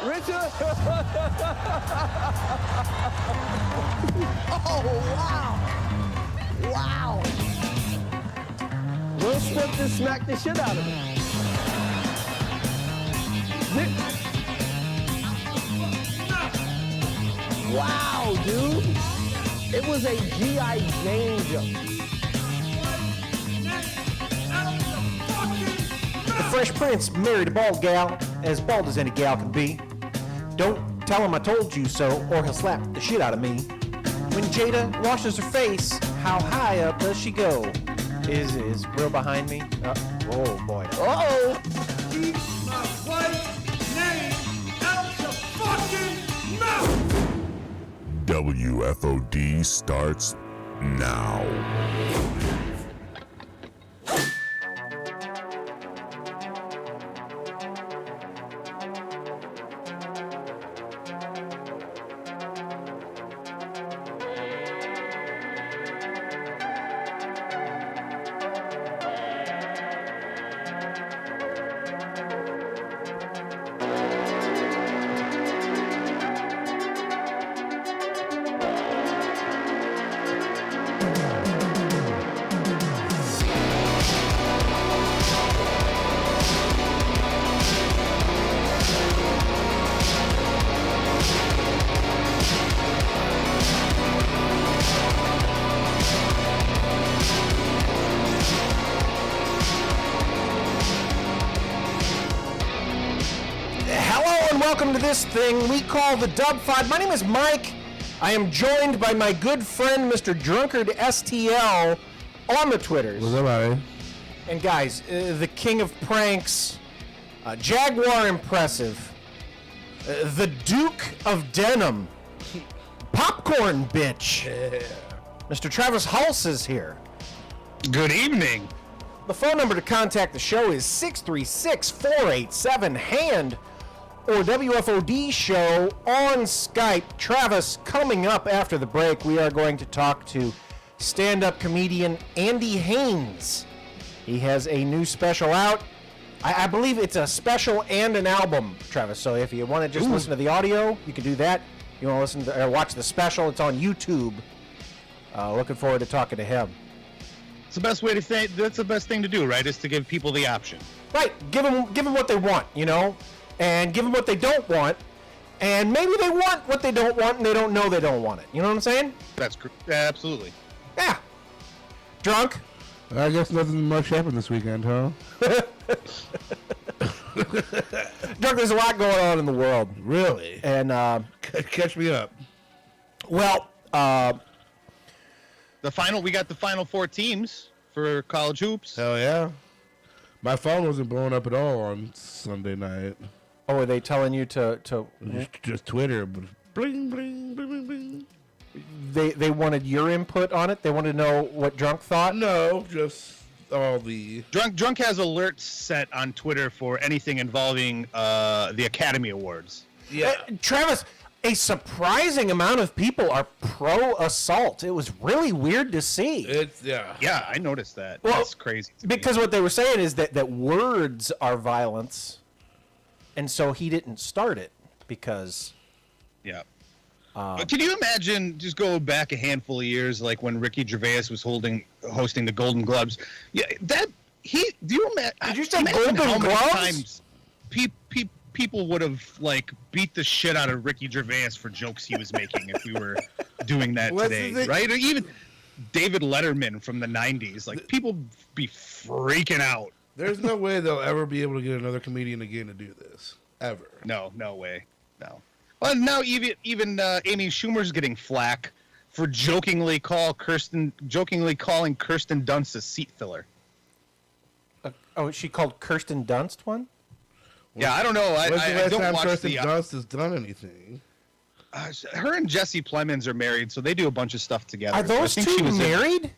Richard! Oh, wow! Wow! Will Smith just smacked the shit out of him. Wow, dude! It was a G.I. Jane jump. The Fresh Prince married a bald gal, as bald as any gal can be. Don't tell him I told you so, or he'll slap the shit out of me. When Jada washes her face, how high up does she go? Is Will behind me? Oh boy. Uh-oh! Keep my wife's name out your fucking mouth! WFOD starts now. Welcome to this thing we call the Wfod. My name is Mike. I am joined by my good friend, Mr. Drunkard STL, on the Twitters. What's up, buddy? And guys, the king of pranks, Jaguar Impressive, the Duke of Denim, Popcorn Bitch, Mr. Travis Hulse is here. Good evening. The phone number to contact the show is 636-487-HAND. Or WFOD show on Skype. Travis, coming up after the break, we are going to talk to stand-up comedian Andy Haynes. He has a new special out. I believe it's a special and an album, Travis. So if you want to just listen to the audio, you can do that. You want to listen to or watch the special, it's on YouTube. Looking forward to talking to him. It's the best way to think. That's the best thing to do, right? Is to give people the option. Right. Give them what they want, you know? And give them what they don't want, and maybe they want what they don't want, and they don't know they don't want it. You know what I'm saying? That's absolutely. Yeah. Drunk? I guess nothing much happened this weekend, huh? Drunk, there's a lot going on in the world. Really? And, catch me up. Well, we got the final four teams for college hoops. Hell yeah. My phone wasn't blowing up at all on Sunday night. Oh, are they telling you to Just Twitter, but bling, bling, bling, bling. They wanted your input on it? They wanted to know what Drunk thought? No, just all the... Drunk has alerts set on Twitter for anything involving the Academy Awards. Yeah. Travis, a surprising amount of people are pro-assault. It was really weird to see. Yeah, I noticed that. Well, that's crazy. Because what they were saying is that words are violence, and so he didn't start it because... Yeah. Can you imagine, just go back a handful of years, like when Ricky Gervais was hosting the Golden Globes? Yeah, do you imagine? Did you say Golden Globes? Times people would have like beat the shit out of Ricky Gervais for jokes he was making if we were doing that today, right? Or even David Letterman from the 90s. Like, people be freaking out. There's no way they'll ever be able to get another comedian again to do this. Ever. No way. No. Well, now even Amy Schumer's getting flack for jokingly calling Kirsten Dunst a seat filler. She called Kirsten Dunst one? Yeah, I don't know. When's the last time watch Kirsten Dunst has done anything? Her and Jesse Plemons are married, so they do a bunch of stuff together. Are those two married?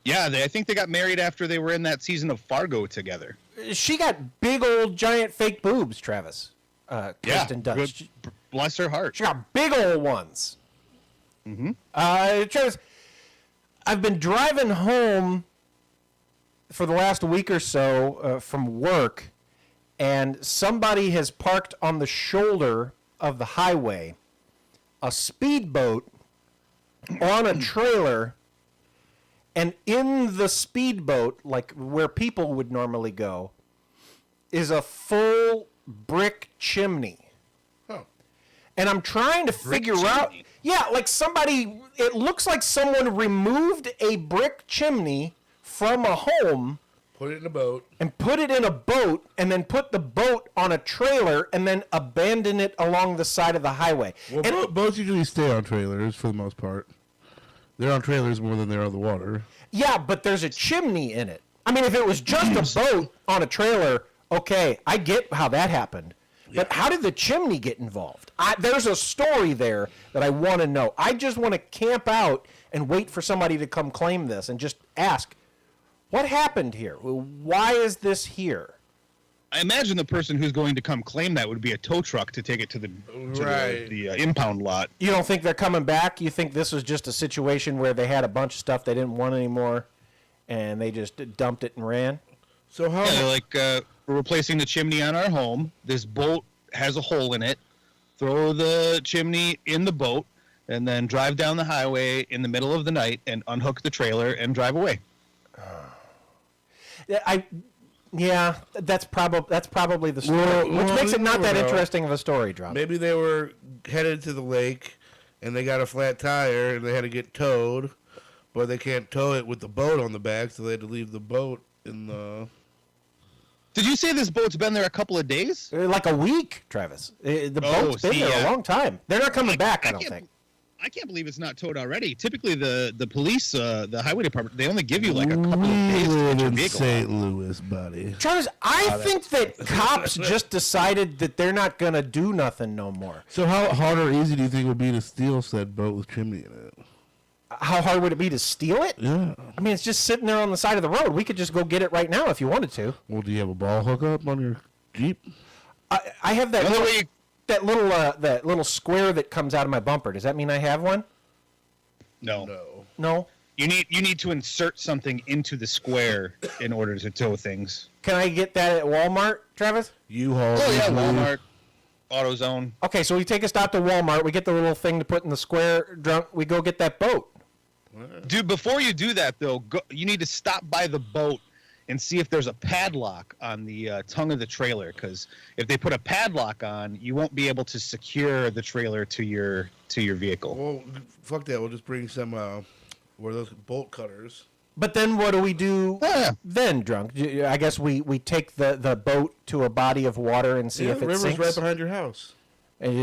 Yeah, I think they got married after they were in that season of Fargo together. She got big old giant fake boobs, Travis. Kirsten Dunst. Bless her heart. She got big old ones. Mm-hmm. Travis, I've been driving home for the last week or so from work, and somebody has parked on the shoulder of the highway a speedboat on a trailer, and in the speedboat, like where people would normally go, is a full brick chimney. Oh. And I'm trying to figure out... Yeah, like somebody... It looks like someone removed a brick chimney from a home... Put it in a boat. And put it in a boat, and then put the boat on a trailer, and then abandon it along the side of the highway. Well, And boats usually stay on trailers for the most part. They're on trailers more than they're on the water. yeah, but there's a chimney in it. I mean, if it was just a boat on a trailer, okay, I get how that happened. But how did the chimney get involved? There's a story there that I want to know. I just want to camp out and wait for somebody to come claim this and just ask, what happened here? Why is this here? I imagine the person who's going to come claim that would be a tow truck to take it to the impound lot. You don't think they're coming back? You think this was just a situation where they had a bunch of stuff they didn't want anymore, and they just dumped it and ran? So how? Yeah, like we're replacing the chimney on our home. This boat has a hole in it. Throw the chimney in the boat, and then drive down the highway in the middle of the night and unhook the trailer and drive away. Yeah, that's probably the story, which makes it not that interesting of a story, Drop. Maybe they were headed to the lake, and they got a flat tire, and they had to get towed, but they can't tow it with the boat on the back, so they had to leave the boat in the... Did you say this boat's been there a couple of days? Like a week, Travis. The boat's been there a long time. They're not coming back, I don't think. I can't believe it's not towed already. Typically, the police, the highway department, they only give you like a couple of days to get your in vehicle St. out. Louis, buddy. Travis, I think that cops just decided that they're not going to do nothing no more. So how hard or easy do you think it would be to steal said boat with chimney in it? How hard would it be to steal it? Yeah. I mean, it's just sitting there on the side of the road. We could just go get it right now if you wanted to. Well, do you have a ball hookup on your Jeep? I have that that little square that comes out of my bumper. Does that mean I have one? No. No? You need to insert something into the square in order to tow things. Can I get that at Walmart, Travis? U-Haul. Oh yeah, Walmart, AutoZone. Okay, so we take a stop to Walmart. We get the little thing to put in the square. We go get that boat. Dude, before you do that though, you need to stop by the boat and see if there's a padlock on the tongue of the trailer. Because if they put a padlock on, you won't be able to secure the trailer to your vehicle. Well, fuck that. We'll just bring some, what are those, bolt cutters. But then what do we do then, Drunk? I guess we take the boat to a body of water and see if it the river's sinks. right behind your house. And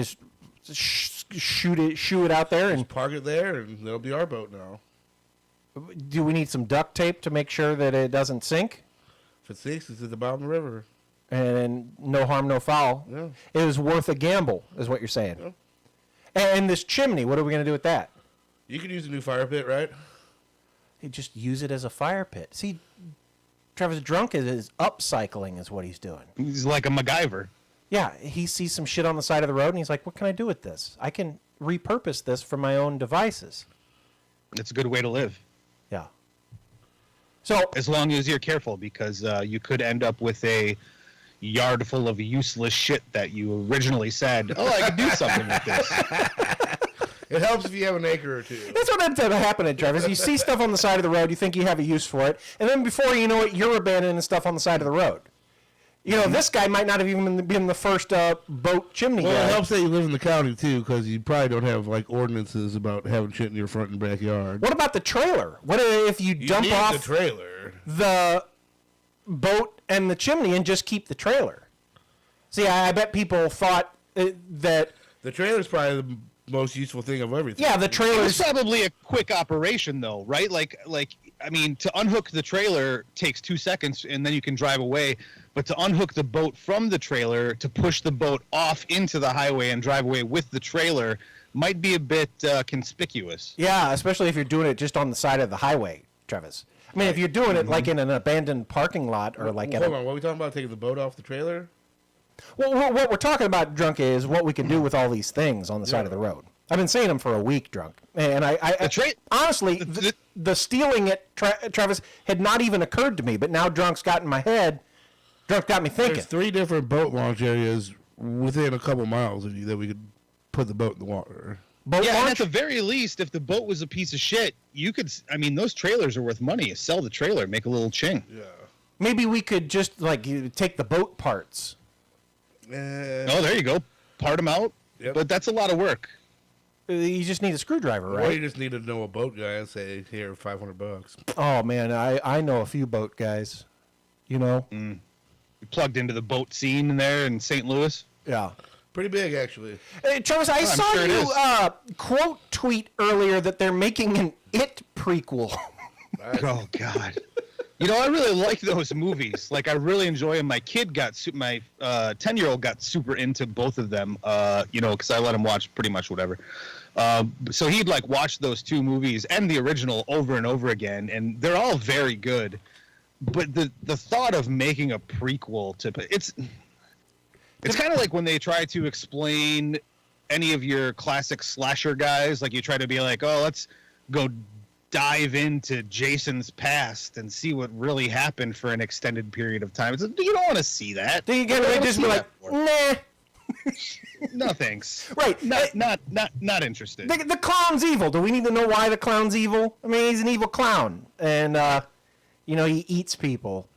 just shoo it out there. And Just park it there, and that'll be our boat now. do we need some duct tape to make sure that it doesn't sink? If it sinks, it's at the bottom of the river. And no harm, no foul. Yeah. It was worth a gamble, is what you're saying. Yeah. And this chimney, what are we going to do with that? You could use a new fire pit, right? You just use it as a fire pit. See, Travis Drunk is upcycling is what he's doing. He's like a MacGyver. Yeah, he sees some shit on the side of the road, and he's like, what can I do with this? I can repurpose this for my own devices. It's a good way to live. Yeah. So, As long as you're careful, because you could end up with a yard full of useless shit that you originally said, oh, I could do something with this. It helps if you have an acre or two. that's what ends up happening, Travis. You see stuff on the side of the road, you think you have a use for it, and then before you know it, you're abandoning stuff on the side of the road. You know, this guy might not have even been the first boat chimney Well, guy. it helps that you live in the county, too, because you probably don't have, like, ordinances about having shit in your front and backyard. What about the trailer? What if you dump need off the trailer? the boat and the chimney and just keep the trailer? See, I bet people thought that... The trailer's probably the most useful thing of everything. Yeah, the It's trailer's... probably a quick operation, though, right? Like, I mean, to unhook the trailer takes 2 seconds, and then you can drive away. But to unhook the boat from the trailer, to push the boat off into the highway and drive away with the trailer, might be a bit conspicuous. Yeah, especially if you're doing it just on the side of the highway, Travis. I mean, if you're doing it like in an abandoned parking lot or like... Hold on, what are we talking about? Taking the boat off the trailer? Well, what we're talking about, Drunk, is what we can do with all these things on the side of the road. I've been saying them for a week, Drunk. And honestly, the stealing it, Travis, had not even occurred to me. But now Drunk's got in my head, Drunk got me thinking. There's 3 different boat launch areas within a couple miles of you that we could put the boat in the water. Boat Yeah, and launch? at the very least, if the boat was a piece of shit, you could. I mean, those trailers are worth money. You sell the trailer, make a little ching. Yeah. Maybe we could just like take the boat parts. Oh, there you go. Part them out. Yep. But that's a lot of work. You just need a screwdriver, Or right? you just need to know a boat guy and say, here, $500. Oh man, I know a few boat guys. You know? You plugged into the boat scene there in St. Louis. Yeah. Pretty big, actually. Hey, Travis, I saw sure it you is. quote tweet earlier that they're making an It prequel. Oh God. You know, I really like those movies. Like, I really enjoy them. My kid my 10-year-old got super into both of them. You know, because I let him watch pretty much whatever. So he'd like watch those 2 movies and the original over and over again, and they're all very good. But the thought of making a prequel to it's kind of like when they try to explain any of your classic slasher guys. Like, you try to be like, oh, let's go dive into Jason's past and see what really happened for an extended period of time. You don't want to see that. Then you What do get you just be wanna like, see that nah. for? No thanks. Right. Not interested. The clown's evil. Do we need to know why the clown's evil? I mean, he's an evil clown, and you know, he eats people.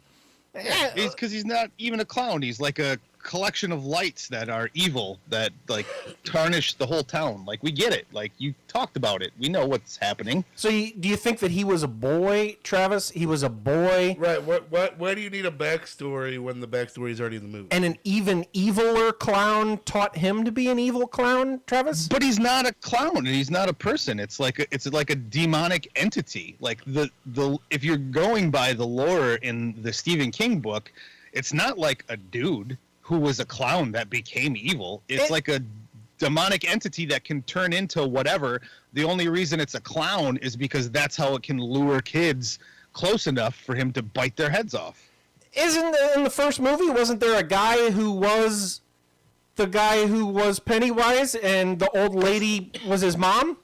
Because he's not even a clown. He's like a collection of lights that are evil that like tarnish the whole town. Like, we get it. Like, you talked about it. We know what's happening. So, do you think that he was a boy, Travis? He was a boy, Right. Why do you need a backstory when the backstory is already in the movie? and an even eviler clown taught him to be an evil clown, Travis? But he's not a clown and he's not a person. It's like a demonic entity. Like the if you're going by the lore in the Stephen King book, it's not like a dude who was a clown that became evil. It's like a demonic entity that can turn into whatever. The only reason it's a clown is because that's how it can lure kids close enough for him to bite their heads off. Isn't in the first movie, wasn't there a guy who was the guy who was Pennywise and the old lady was his mom?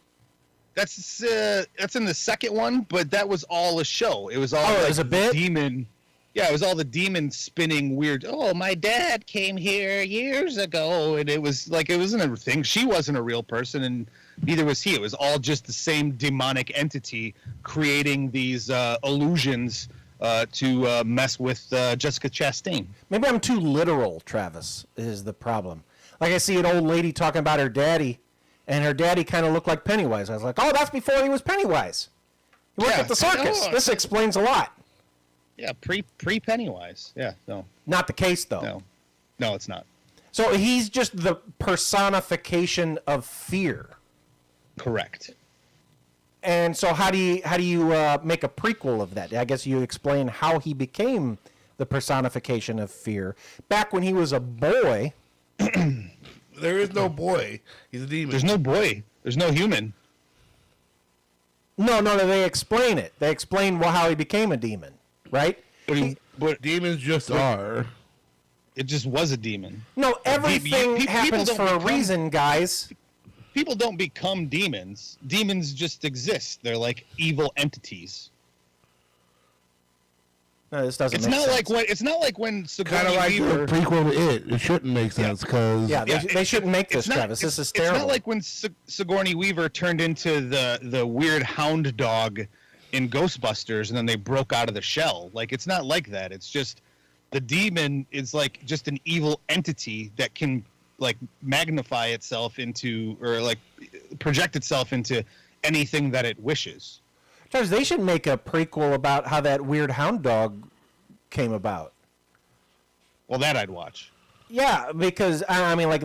That's in the second one, but that was all a show. It was all it was a bit? demon. Yeah, it was all the demon spinning weird. Oh, my dad came here years ago, and it was like, it wasn't a thing. She wasn't a real person, and neither was he. It was all just the same demonic entity creating these illusions to mess with Jessica Chastain. Maybe I'm too literal, Travis, is the problem. Like, I see an old lady talking about her daddy, and her daddy kind of looked like Pennywise. I was like, oh, that's before he was Pennywise. He worked Yeah. at the circus. Oh. This explains a lot. Yeah, pre Pennywise. Yeah, no, Not the case, though. no, it's not. So he's just the personification of fear. Correct. And so how do you make a prequel of that? I guess you explain how he became the personification of fear. Back when he was a boy. There is no boy. He's a demon. There's no boy. There's no human. No, they explain it. They explain how he became a demon, right? But Demons just are. it just was a demon. No, everything people happens don't for a become- reason, guys. People don't become demons. Demons just exist. They're like evil entities. No, this doesn't It's make not sense. like when Sigourney Kind of like Weaver. the prequel to It. It shouldn't make sense because Yeah, they shouldn't make this, it's not- Travis. This is It's terrible. not like when Sigourney Weaver turned into the weird hound dog in Ghostbusters and then they broke out of the shell. Like, it's not like that. It's just the demon is like just an evil entity that can like magnify itself into, or like project itself into anything that it wishes. Travis, they should make a prequel about how that weird hound dog came about. Well, that I'd watch. Yeah, because I mean, like,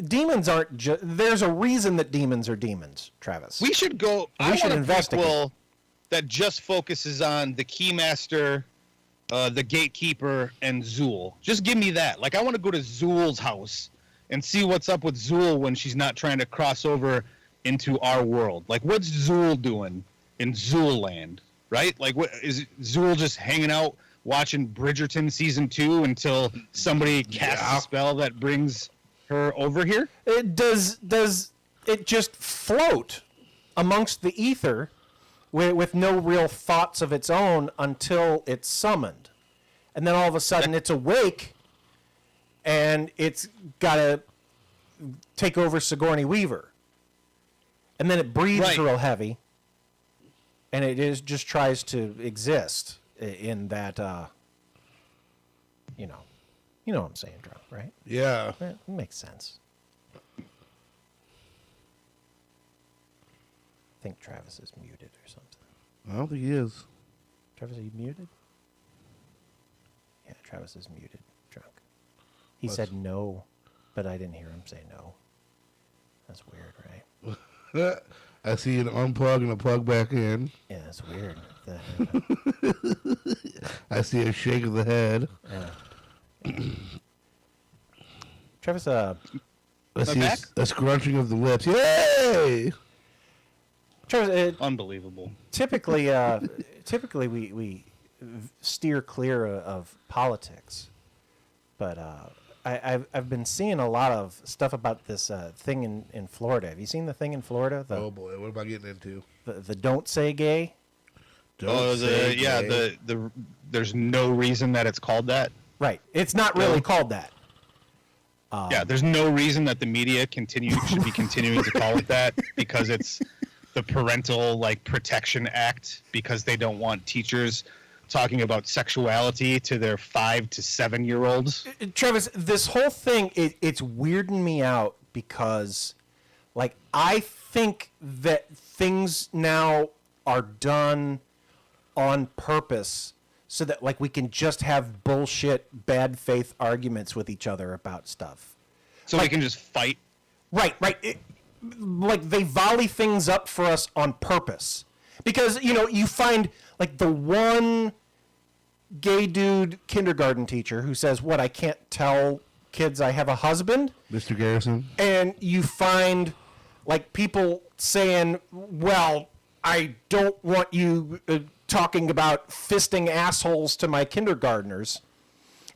demons aren't just. There's a reason that demons are demons, Travis. We should go. We I should want a investigate. prequel that just focuses on the Keymaster, the Gatekeeper, and Zool. Just give me that. Like, I want to go to Zool's house and see what's up with Zool when she's not trying to cross over into our world. Like, what's Zool doing in Zool land, right? Like, what is Zool just hanging out watching Bridgerton season 2 until somebody casts a spell that brings her over here? Does it just float amongst the ether with no real thoughts of its own until it's summoned? and then all of a sudden it's awake, and it's got to take over Sigourney Weaver, and then it breathes real heavy, and it just tries to exist in that, you know what I'm saying, Drew, right? Yeah. It makes sense. I think Travis is muted or something. I don't think he is. Travis, are you muted? Yeah, Travis is muted. Drunk. He said no, but I didn't hear him say no. That's weird, right? I see an unplug and a plug back in. Yeah, that's weird. I see a shake of the head. Travis, I see a scrunching of the lips. Yay! Travis, Unbelievable. typically we steer clear of politics, but I've been seeing a lot of stuff about this thing in Florida. Have you seen the thing in Florida? Oh boy, what am I getting into? The don't say gay. There's no reason that it's called that. Right. It's not really called that. There's no reason that the media should be continuing to call it that, because it's the Parental Protection Act, because they don't want teachers talking about sexuality to their 5 to 7 year olds. Travis, this whole thing, it's weirding me out because, I think that things now are done on purpose so that, we can just have bullshit, bad faith arguments with each other about stuff. So we can just fight. Right. They volley things up for us on purpose. Because, you find, the one gay dude kindergarten teacher who says, what, I can't tell kids I have a husband? Mr. Garrison. And you find, people saying, well, I don't want you talking about fisting assholes to my kindergartners.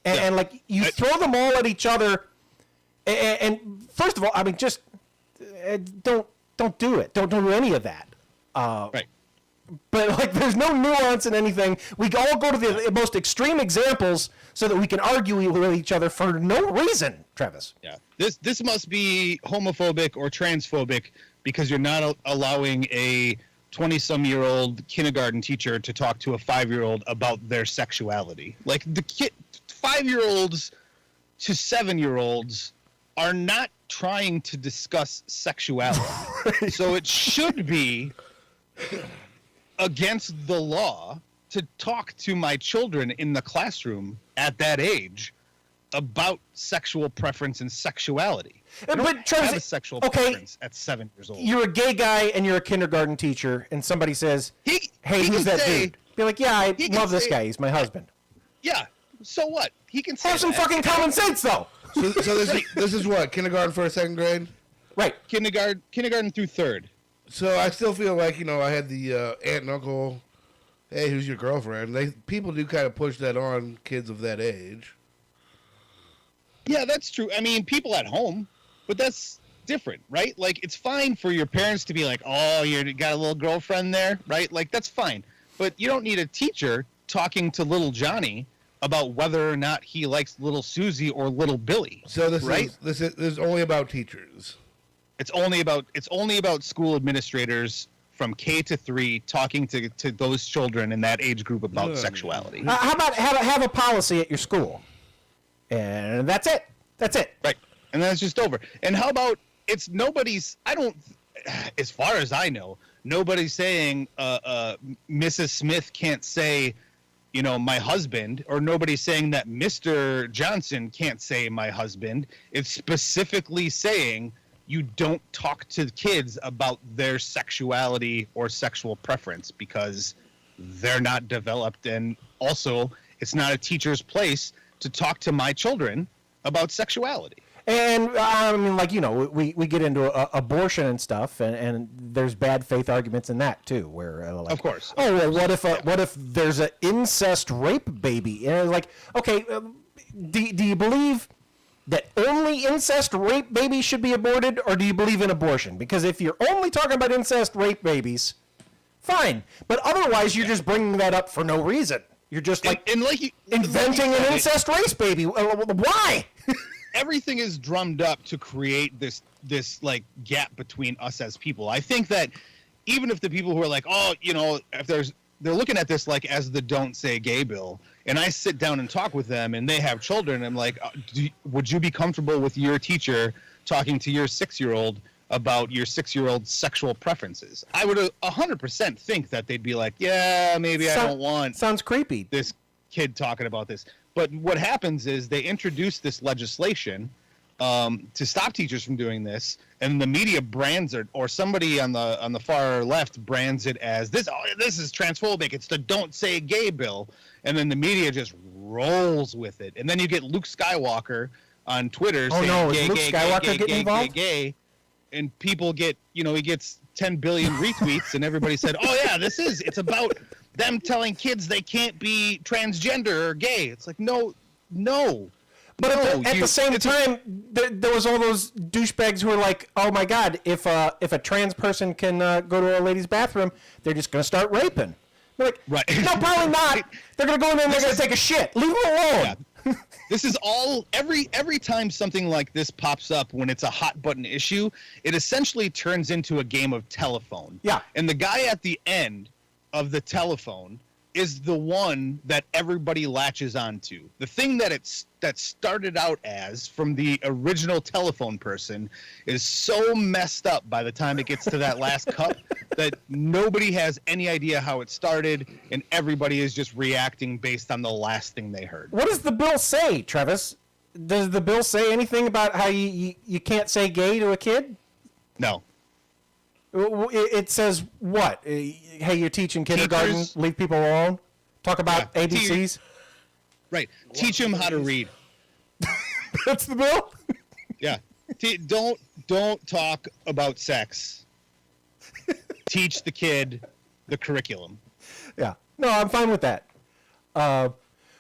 And you throw them all at each other. And first of all, I mean, just don't do it. Don't do any of that. Right. But there's no nuance in anything. We all go to the most extreme examples so that we can argue with each other for no reason, Travis. Yeah. This must be homophobic or transphobic because you're not allowing a 20-some-year-old kindergarten teacher to talk to a 5-year-old about their sexuality. The 5-year-olds to 7-year-olds are not trying to discuss sexuality. So it should be against the law to talk to my children in the classroom at that age about sexual preference and sexuality. I don't have a sexual preference at 7 years old. You're a gay guy and you're a kindergarten teacher, and somebody says, hey, who's that dude? Be like, yeah, I love this guy. He's my husband. Yeah. So what? He can say have some fucking common sense, though. So this is what, kindergarten for 2nd grade? Right. Kindergarten through 3rd. So I still feel like, I had the aunt and uncle, hey, who's your girlfriend? People do kind of push that on kids of that age. Yeah, that's true. I mean, people at home, but that's different, right? It's fine for your parents to be like, oh, you got a little girlfriend there, right? That's fine. But you don't need a teacher talking to little Johnny about whether or not he likes little Susie or little Billy. So this is only about teachers. It's only about school administrators from K to 3 talking to those children in that age group about sexuality. How about have a policy at your school? And that's it. That's it. Right. And then it's just over. And how about as far as I know, nobody's saying Mrs. Smith can't say, my husband, or nobody's saying that Mr. Johnson can't say my husband. It's specifically saying you don't talk to kids about their sexuality or sexual preference because they're not developed. And also, it's not a teacher's place to talk to my children about sexuality. And I mean, we get into abortion and stuff, and there's bad faith arguments in that too, where of course. Oh, well, what if there's an incest rape baby? And okay, do you believe that only incest rape babies should be aborted, or do you believe in abortion? Because if you're only talking about incest rape babies, fine, but otherwise you're just bringing that up for no reason. You're just like, and inventing an incest race, baby. Why? Everything is drummed up to create this like gap between us as people. I think that even if the people who are like, oh, you know, if they're looking at this like as the don't say gay bill, and I sit down and talk with them and they have children, I'm like, would you be comfortable with your teacher talking to your 6-year-old about your 6-year-old's sexual preferences? I would 100% think that they'd be like, yeah, maybe I don't want sounds creepy, this kid talking about this. But what happens is they introduce this legislation to stop teachers from doing this, and the media brands it, or somebody on the far left brands it as this is transphobic. It's the don't say gay bill, and then the media just rolls with it, and then you get Luke Skywalker on Twitter saying gay, and people get, you know, he gets 10 billion retweets, and everybody said, oh yeah, it's about them telling kids they can't be transgender or gay. It's like, no. But at the same time, there was all those douchebags who were like, oh my God, if a trans person can go to a lady's bathroom, they're just going to start raping. They're like, right. No, probably not. They're going to go in there and they're going to take a shit. Leave them alone. Yeah. This is all, every time something like this pops up when it's a hot button issue, it essentially turns into a game of telephone. Yeah. And the guy at the end of the telephone is the one that everybody latches onto. The thing that started out as from the original telephone person is so messed up by the time it gets to that last cup that nobody has any idea how it started, and everybody is just reacting based on the last thing they heard. What does the bill say, Travis? Does the bill say anything about how you can't say gay to a kid? No. It says what? Hey, you're teaching kindergarten, Teachers, leave people alone? Talk about ABCs? Right. Teach them how to read. That's the bill? Yeah. Don't talk about sex. Teach the kid the curriculum. Yeah. No, I'm fine with that.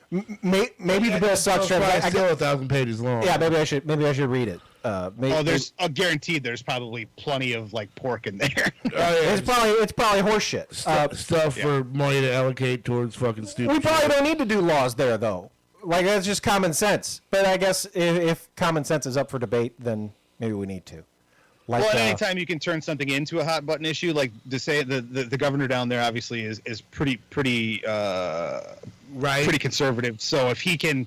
Maybe the bill sucks, Travis. It's still 1,000 pages long. Yeah, maybe I should read it. There's guaranteed there's probably plenty of like pork in there. It's probably horseshit. Stuff for money to allocate towards fucking stupid. We probably don't need to do laws there, though. Like, that's just common sense. But I guess if common sense is up for debate, then maybe we need to. Like, well, anytime you can turn something into a hot button issue, like to say the governor down there obviously is pretty conservative. So if he can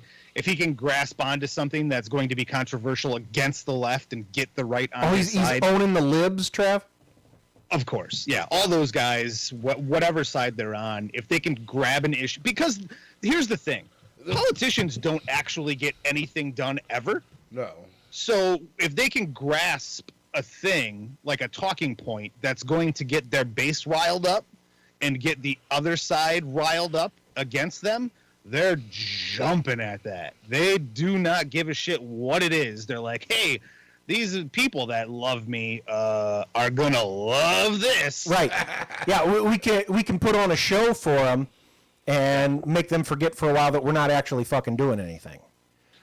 grasp onto something that's going to be controversial against the left and get the right on his side. He's owning the libs, Trav? Of course, yeah. All those guys, whatever side they're on, if they can grab an issue. Because here's the thing. Politicians don't actually get anything done ever. No. So if they can grasp a thing, like a talking point, that's going to get their base riled up and get the other side riled up against them, they're jumping at that. They do not give a shit what it is. They're like, hey, these people that love me are gonna love this. Right. Yeah, we can put on a show for them and make them forget for a while that we're not actually fucking doing anything.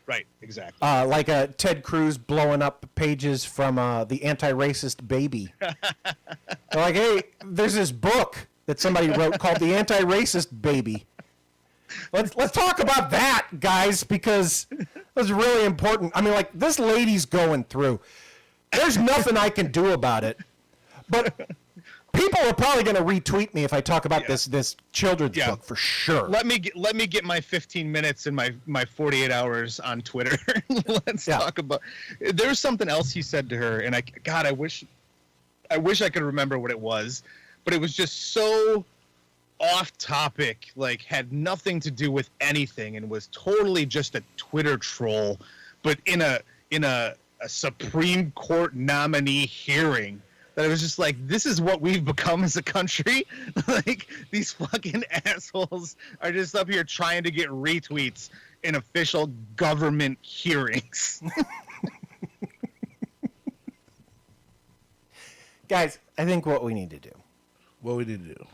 Right, exactly. Like Ted Cruz blowing up pages from the anti-racist baby. They're like, hey, there's this book that somebody wrote called The Anti-Racist Baby. Let's talk about that, guys, because that's really important. I mean, like, this lady's going through. There's nothing I can do about it. But people are probably going to retweet me if I talk about this children's book for sure. Let me get my 15 minutes and my 48 hours on Twitter. Let's talk about. There's something else he said to her, and I wish I could remember what it was, but it was just so off topic, like had nothing to do with anything, and was totally just a Twitter troll, but in a Supreme Court nominee hearing. That it was just like, this is what we've become as a country. Like, these fucking assholes are just up here trying to get retweets in official government hearings. Guys, I think what we need to do. What we need to do?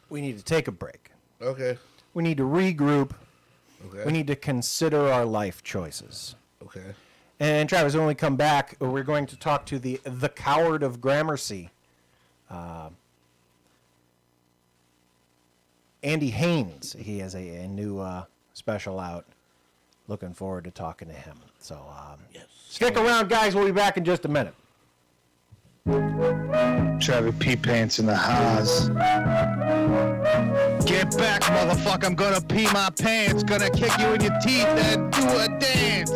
We need to take a break. Okay. We need to regroup. Okay. We need to consider our life choices. Okay. And Travis, when we come back, we're going to talk to the coward of gramercy. Andy Haynes. He has a new special out. Looking forward to talking to him. So stick around, guys. We'll be back in just a minute. Travis P. Pants in the house. Get back, motherfucker. I'm gonna pee my pants. Gonna kick you in your teeth and do a dance.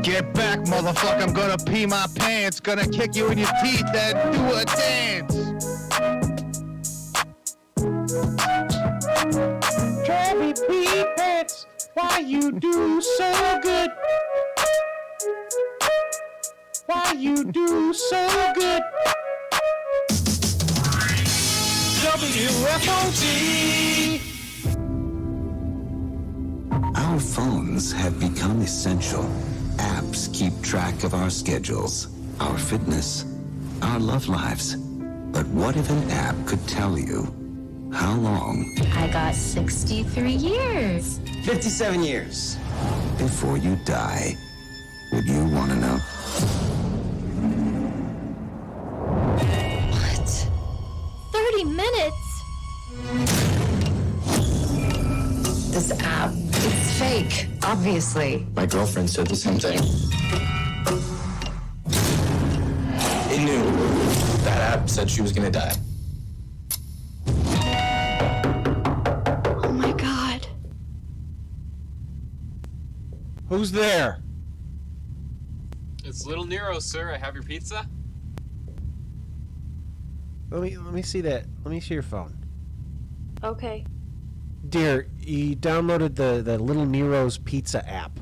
Get back, motherfucker. I'm gonna pee my pants. Gonna kick you in your teeth and do a dance. Travis P. Pants, why you do so good? Why you do so good? WFOD. Our phones have become essential. Apps keep track of our schedules, our fitness, our love lives. But what if an app could tell you how long? I got 63 years. 57 years. Before you die, would you want to know? What? 30 minutes? This app, it's fake, obviously. My girlfriend said the same thing. It knew. That app said she was gonna die. Oh my God. Who's there? It's Little Nero, sir. I have your pizza. Let me see that. Let me see your phone. Okay. Dear, you downloaded the Little Nero's Pizza app.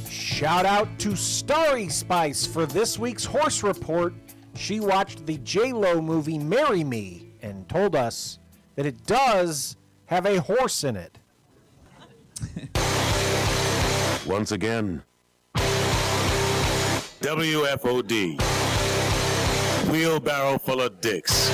Shout out to Starry Spice for this week's horse report. She watched the J-Lo movie Marry Me and told us that it does have a horse in it. Once again, WFOD. Wheelbarrow full of dicks.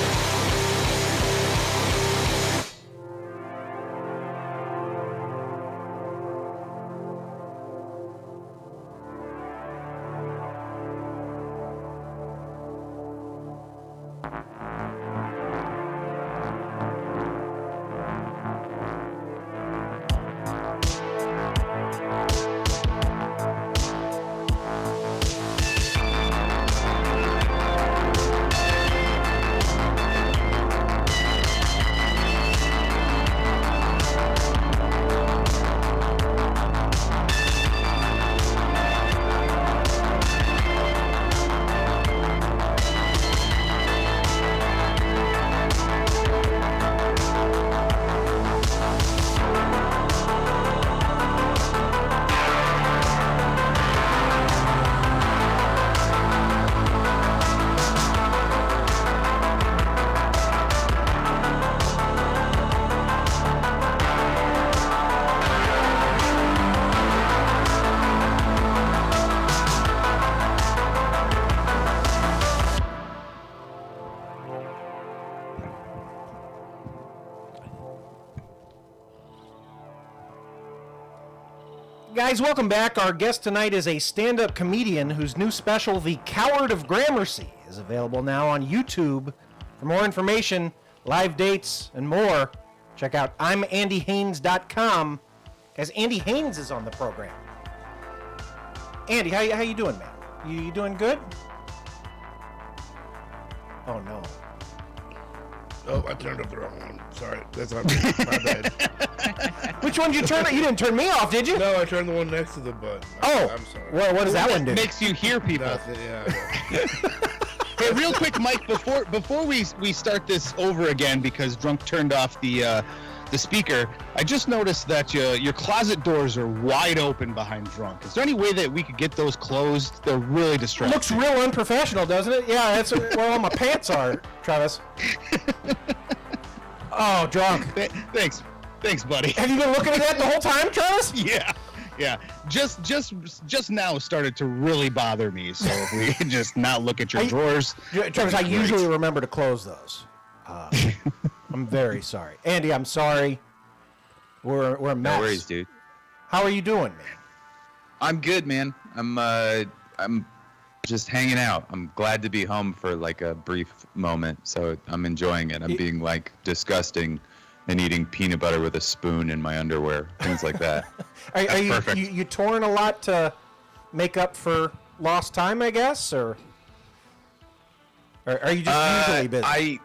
Guys, welcome back. Our guest tonight is a stand-up comedian whose new special, The Coward of Gramercy, is available now on YouTube. For more information, live dates, and more, check out I'mAndyHaynes.com, as Andy Haynes is on the program. Andy, how you doing, man? You doing good? Oh, no. Oh, I turned up the wrong one. Sorry, that's on me. My bad. Which one did you turn? You didn't turn me off, did you? No, I turned the one next to the button. Oh, I'm sorry. Well, what does that one do? Makes you hear people. Nothing, yeah. Hey, real quick, Mike, before we start this over again because Drunk turned off the speaker, I just noticed that your closet doors are wide open behind Drunk. Is there any way that we could get those closed? They're really distracting. Looks real unprofessional, doesn't it? Yeah, that's where all my pants are, Travis. Oh, Drunk. Thanks, buddy. Have you been looking at that the whole time, Travis? Yeah. Just now started to really bother me. So if we could just not look at your drawers. Travis, I usually remember to close those. I'm very sorry, Andy. I'm sorry. We're a mess. No worries, dude. How are you doing, man? I'm good, man. I'm just hanging out. I'm glad to be home for like a brief moment, so I'm enjoying it. I'm being like disgusting and eating peanut butter with a spoon in my underwear, things like that. Are you, perfect. you touring a lot to make up for lost time, I guess, or are you just usually busy?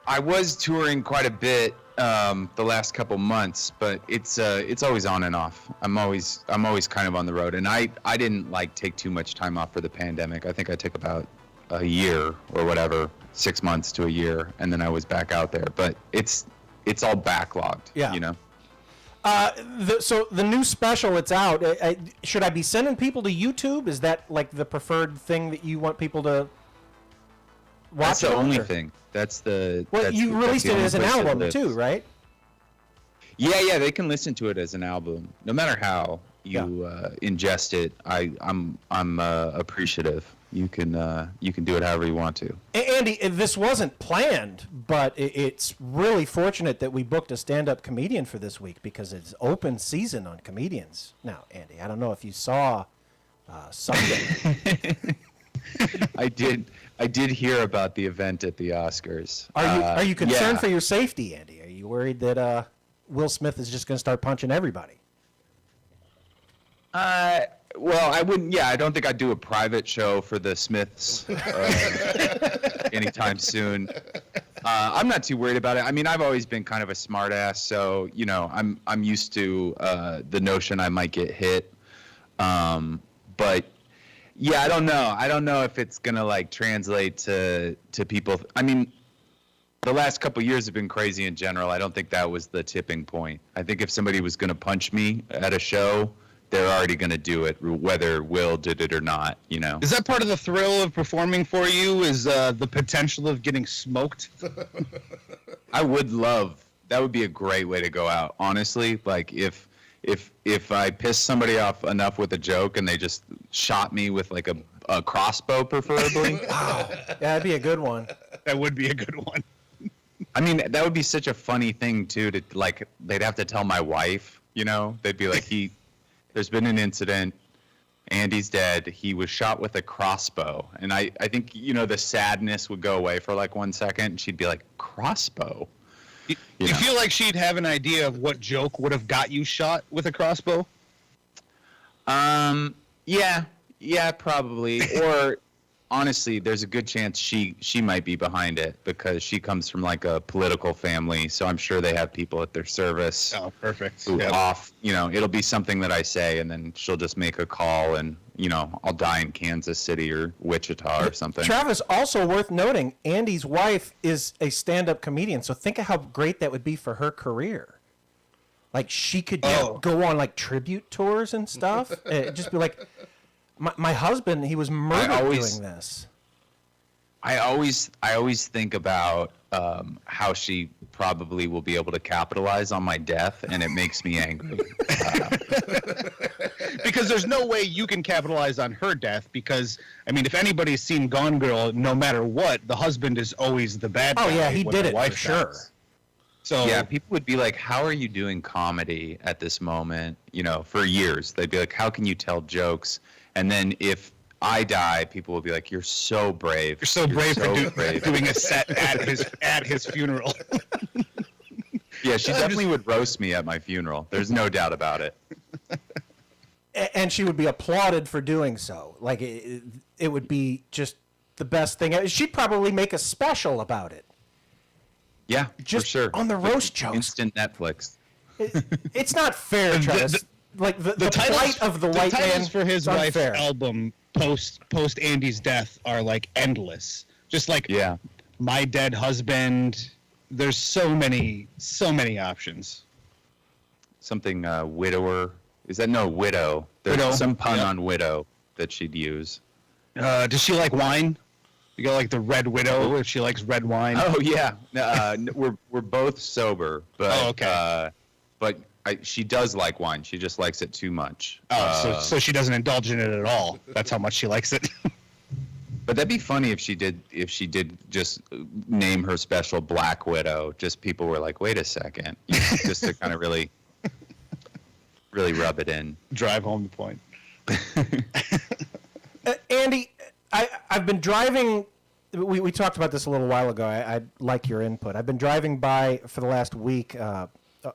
I was touring quite a bit the last couple months, but it's always on and off. I'm always kind of on the road, and I didn't like take too much time off for the pandemic. I think I took about a year or whatever, 6 months to a year, and then I was back out there. But it's all backlogged, yeah. You know. So the new special, it's out. Should I be sending people to YouTube? Is that like the preferred thing that you want people to watch? That's the only thing. That's the. Well, that's, you released it as an album too, right? Yeah, they can listen to it as an album, no matter how you ingest it. I'm appreciative. You can do it however you want to. Andy, this wasn't planned, but it's really fortunate that we booked a stand-up comedian for this week because it's open season on comedians. Now, Andy, I don't know if you saw Sunday. I did hear about the event at the Oscars. Are you concerned for your safety, Andy? Are you worried that Will Smith is just going to start punching everybody? Well, I wouldn't. Yeah, I don't think I'd do a private show for the Smiths anytime soon. I'm not too worried about it. I mean, I've always been kind of a smartass, so you know, I'm used to the notion I might get hit. But yeah, I don't know. I don't know if it's gonna like translate to people. I mean, the last couple years have been crazy in general. I don't think that was the tipping point. I think if somebody was gonna punch me at a show, they're already going to do it, whether Will did it or not, you know. Is that part of the thrill of performing for you, is the potential of getting smoked? I would love, that would be a great way to go out, honestly. Like, if I pissed somebody off enough with a joke and they just shot me with, like, a crossbow, preferably. Wow. Yeah, that'd be a good one. That would be a good one. I mean, that would be such a funny thing, too, to, like, they'd have to tell my wife, you know? They'd be like, there's been an incident. Andy's dead. He was shot with a crossbow. And I think, you know, the sadness would go away for like 1 second. And she'd be like, crossbow? You feel like she'd have an idea of what joke would have got you shot with a crossbow? Yeah, probably. Or honestly, there's a good chance she might be behind it because she comes from like a political family, so I'm sure they have people at their service. Oh, perfect. Who off, you know, it'll be something that I say, and then she'll just make a call, and you know, I'll die in Kansas City or Wichita or something. Travis, also worth noting, Andy's wife is a stand-up comedian, so think of how great that would be for her career. Like she could go on like tribute tours and stuff. Just be like. My husband, he was murdered doing this. I always think about how she probably will be able to capitalize on my death, and it makes me angry. Because there's no way you can capitalize on her death because, I mean, if anybody's seen Gone Girl, no matter what, the husband is always the bad guy. Oh, yeah, he did it for sure. So yeah, people would be like, how are you doing comedy at this moment? You know, for years. They'd be like, how can you tell jokes? And then if I die, people will be like, "You're so brave. You're so brave for doing a set at his funeral." Yeah, she definitely would roast me at my funeral. There's no doubt about it. And she would be applauded for doing so. Like it would be just the best thing. She'd probably make a special about it. Yeah, just for sure. On the roast jokes. Instant Netflix. It's not fair, Travis. like the plight of the white man. The titles for his wife's unfair. album post Andy's death are like endless. Just like My Dead Husband. There's so many options. Something widower. Is that widow? There's Widow. some pun on widow that she'd use. Does she like wine? You got like the Red Widow if she likes red wine. Oh yeah, we're both sober, but she does like wine. She just likes it too much. So she doesn't indulge in it at all. That's how much she likes it. But that'd be funny if she did just name her special Black Widow. Just people were like, wait a second, just to kind of really rub it in, drive home the point. Andy, I've been driving. We talked about this a little while ago. I'd like your input. I've been driving by for the last week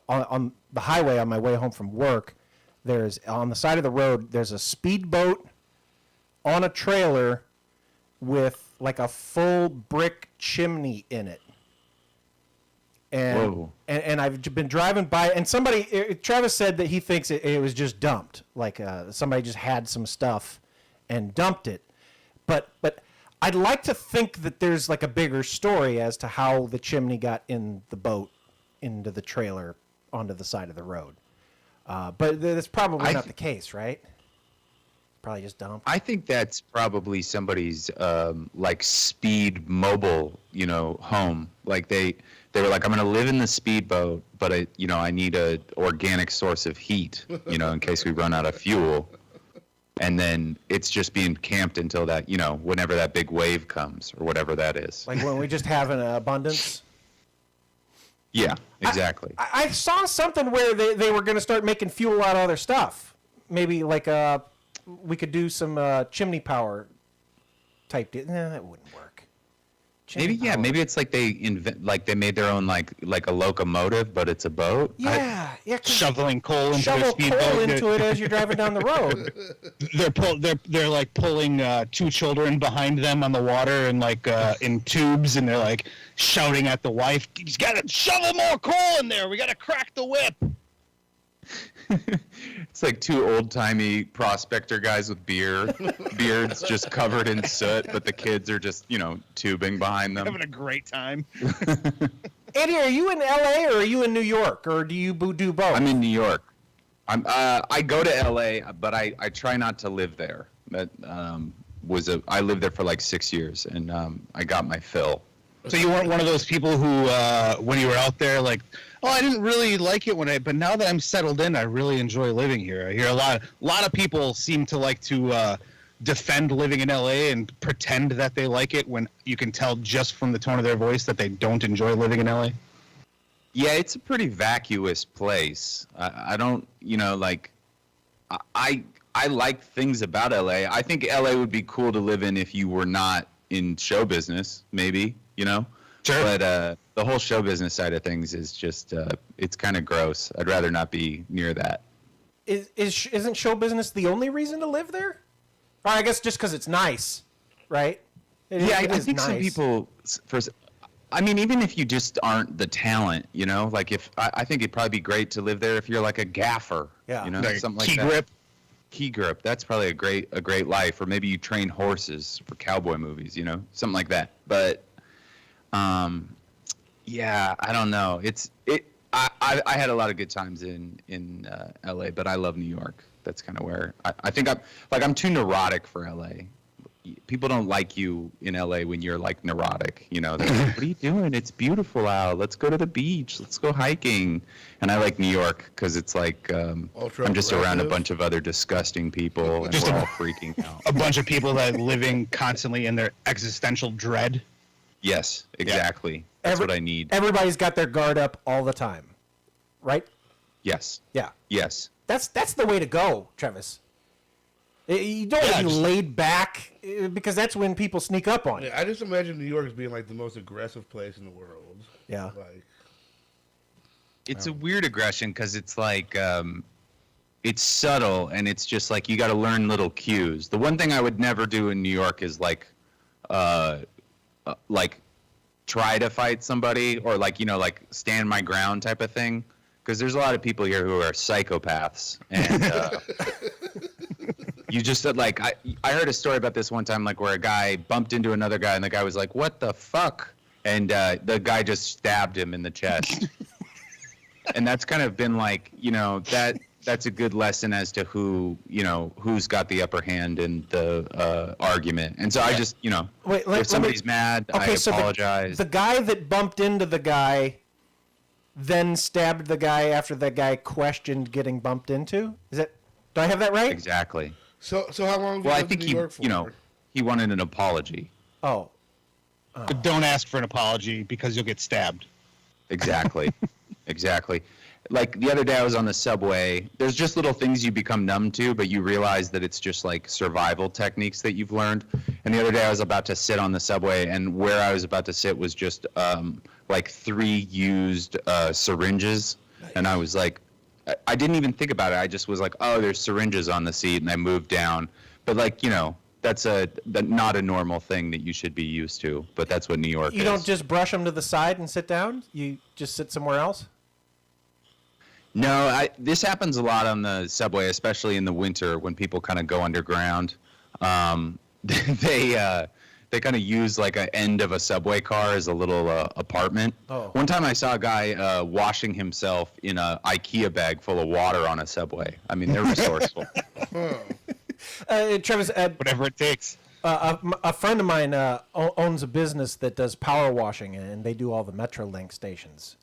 on the highway on my way home from work. There's on the side of the road. There's a speedboat on a trailer with like a full brick chimney in it. And I've been driving by, and Travis said that he thinks it was just dumped, like somebody just had some stuff and dumped it. But I'd like to think that there's like a bigger story as to how the chimney got in the boat, into the trailer, onto the side of the road. But that's probably not the case, right? Probably just dumped. I think that's probably somebody's like speed mobile, home. Like they were like, I'm going to live in the speedboat, but I need a organic source of heat, in case we run out of fuel. And then it's just being camped until that, whenever that big wave comes or whatever that is. Like when we just have an abundance. Yeah, exactly. I saw something where they were going to start making fuel out of other stuff. Maybe like we could do some chimney power type deal. No, that wouldn't work. Maybe it's like they made their own like a locomotive, but it's a boat. Yeah, shoveling coal into shovel a speedboat. coal into it as you're driving down the road. They're like pulling two children behind them on the water and like in tubes, and they're like shouting at the wife, "He's got to shovel more coal in there. We got to crack the whip." It's like two old-timey prospector guys with beards just covered in soot, but the kids are just, tubing behind them. Having a great time. Eddie, are you in LA or are you in New York, or do you do both? I'm in New York. I go to LA, but I try not to live there. That I lived there for like 6 years, and I got my fill. So you weren't one of those people who, when you were out there, like, oh, I didn't really like it but now that I'm settled in, I really enjoy living here. I hear a lot of people seem to like to defend living in LA and pretend that they like it when you can tell just from the tone of their voice that they don't enjoy living in LA. Yeah, it's a pretty vacuous place. I don't, I like things about LA. I think LA would be cool to live in if you were not in show business, maybe. Sure. But the whole show business side of things is just it's kind of gross. I'd rather not be near that. Isn't show business the only reason to live there? Or I guess just because it's nice, right? I think some people even if you just aren't the talent, like if I think it'd probably be great to live there if you're like a gaffer, like something like key that. grip. Key grip. That's probably a great life. Or maybe you train horses for cowboy movies, something like that. But I don't know. I had a lot of good times in LA, but I love New York. That's kind of where I think I'm too neurotic for LA. People don't like you in LA when you're like neurotic. They're like, what are you doing? It's beautiful out. Let's go to the beach. Let's go hiking. And I like New York because it's like I'm just around a bunch of other disgusting people and we're all freaking out. A bunch of people that are living constantly in their existential dread. Yes, exactly. That's what I need. Everybody's got their guard up all the time, right? Yes. Yeah. Yes. That's the way to go, Travis. You don't want to be laid back because that's when people sneak up on you. I just imagine New York as being like the most aggressive place in the world. Yeah. It's a weird aggression because it's like it's subtle and it's just like you got to learn little cues. The one thing I would never do in New York is like try to fight somebody or like stand my ground type of thing. because there's a lot of people here who are psychopaths, and you just said, like, I heard a story about this one time, like, where a guy bumped into another guy, and the guy was like, "What the fuck?" And the guy just stabbed him in the chest. And that's kind of been like, that's a good lesson as to who's got the upper hand in the argument. And so I just, if somebody's mad, I apologize. The guy that bumped into the guy then stabbed the guy after the guy questioned getting bumped into? Do I have that right? Exactly. So how long? Well, I think he wanted an apology. Oh. But don't ask for an apology because you'll get stabbed. Exactly. Exactly. Like the other day I was on the subway. There's just little things you become numb to, but you realize that it's just like survival techniques that you've learned. And the other day I was about to sit on the subway, and where I was about to sit was just like 3 used syringes. Nice. And I was like, I didn't even think about it. I just was like, oh, there's syringes on the seat, and I moved down. But like, that's not a normal thing that you should be used to, but that's what New York is. You don't just brush them to the side and sit down? You just sit somewhere else? No, this happens a lot on the subway, especially in the winter when people kind of go underground. They kind of use like an end of a subway car as a little apartment. Oh. One time I saw a guy washing himself in an IKEA bag full of water on a subway. I mean, they're resourceful. Travis, whatever it takes. A friend of mine owns a business that does power washing, and they do all the Metrolink stations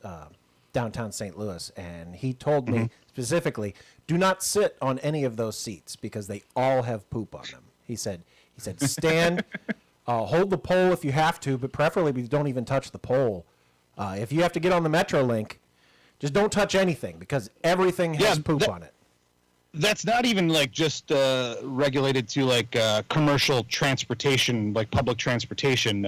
downtown St. Louis. And he told me specifically, do not sit on any of those seats because they all have poop on them. He said, stand, hold the pole if you have to, but preferably don't even touch the pole. If you have to get on the Metrolink, just don't touch anything because everything has poop on it. That's not even like just regulated to like commercial transportation, like public transportation.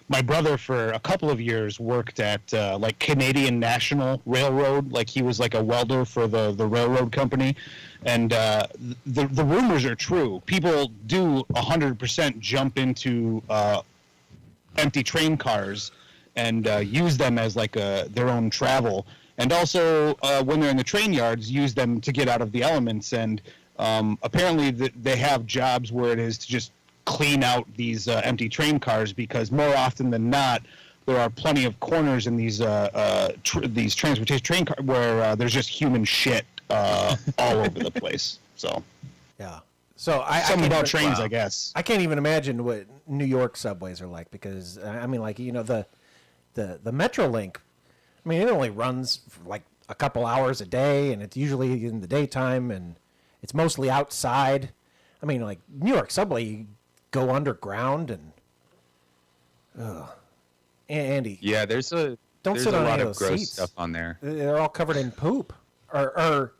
My brother for a couple of years worked at like Canadian National Railroad. Like he was like a welder for the railroad company. And the rumors are true. People do 100% jump into empty train cars and use them as like their own travel. And also, when they're in the train yards, use them to get out of the elements. And apparently they have jobs where it is to just clean out these empty train cars because more often than not, there are plenty of corners in these transportation train cars where there's just human shit all over the place. So, yeah. So something about trains, I guess. I can't even imagine what New York subways are like because I mean, like the Metrolink. I mean, it only runs for like a couple hours a day, and it's usually in the daytime, and it's mostly outside. I mean, like New York subway, you go underground, and Andy. Yeah, there's a lot of gross seats. stuff on there. They're all covered in poop, or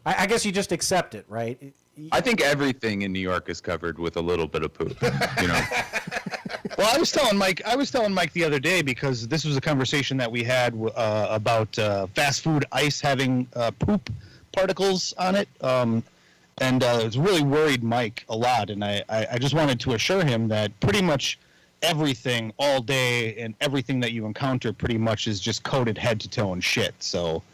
I guess you just accept it, right? I think everything in New York is covered with a little bit of poop. Well, I was telling Mike the other day because this was a conversation that we had about fast food ice having poop particles on it, and it's really worried Mike a lot. And I just wanted to assure him that pretty much everything all day and everything that you encounter pretty much is just coated head to toe in shit. So,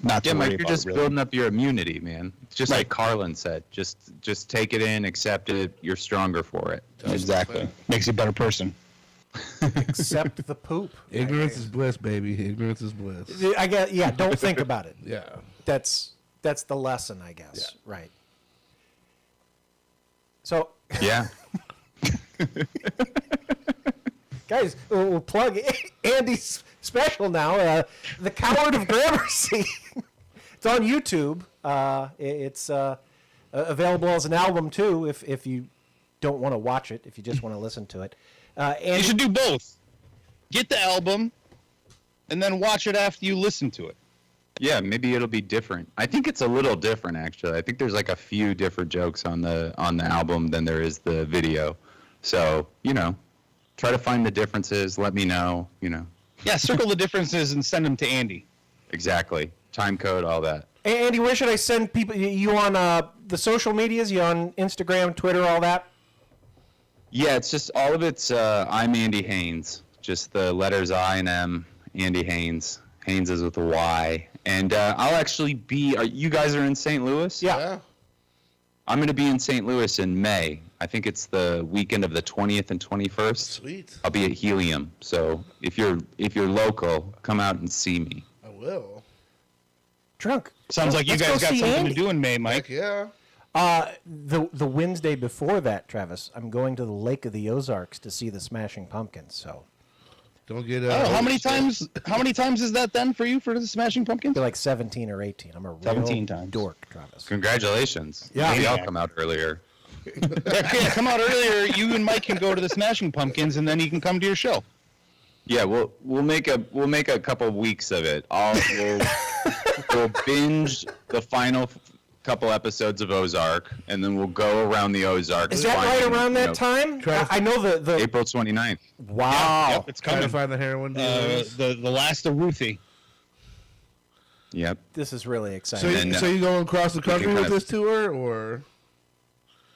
not to worry Mike, you're about just really. building up your immunity, man. It's just like Carlin said. Just take it in, accept it. You're stronger for it. Exactly. Makes you a better person. Accept the poop. Ignorance is bliss, baby. Ignorance is bliss. I guess. Yeah. Don't think about it. Yeah. That's the lesson, I guess. Yeah. Right. So. Yeah. Guys, we'll plug Andy's special now. The Coward of Gramercy. It's on YouTube. It's available as an album too. If you don't want to watch it, if you just want to listen to it. You should do both. Get the album, and then watch it after you listen to it. Yeah, maybe it'll be different. I think it's a little different, actually. I think there's like a few different jokes on the album than there is the video. So, try to find the differences. Let me know, Yeah, circle the differences and send them to Andy. Exactly. Time code, all that. Andy, where should I send people? You on the social medias? You on Instagram, Twitter, all that? Yeah, it's just all of it's I'm Andy Haynes. Just the letters I and M, Andy Haynes. Haynes is with a Y. And I'll actually be. You guys are in St. Louis? Yeah. I'm going to be in St. Louis in May. I think it's the weekend of the 20th and 21st. Sweet. I'll be at Helium. So if you're local, come out and see me. I will. Drunk. Sounds like you guys got something to do in May, Mike. Heck yeah. The Wednesday before that, Travis, I'm going to the Lake of the Ozarks to see the Smashing Pumpkins. So don't get. How many times? How many times is that then for you for the Smashing Pumpkins? Like 17 or 18. I'm a real 17 times. dork, Travis. Congratulations. Yeah. Maybe I'll come out earlier. Yeah, come out earlier. You and Mike can go to the Smashing Pumpkins, and then you can come to your show. Yeah, we'll make a couple weeks of it. We'll binge the final couple episodes of Ozark, and then we'll go around the Ozarks. Is that right around that time? I know the April 29th. Wow. Yep, it's coming. Trying to find the heroin dealers. The last of Ruthie. Yep. This is really exciting. So you going across the country with this tour, or?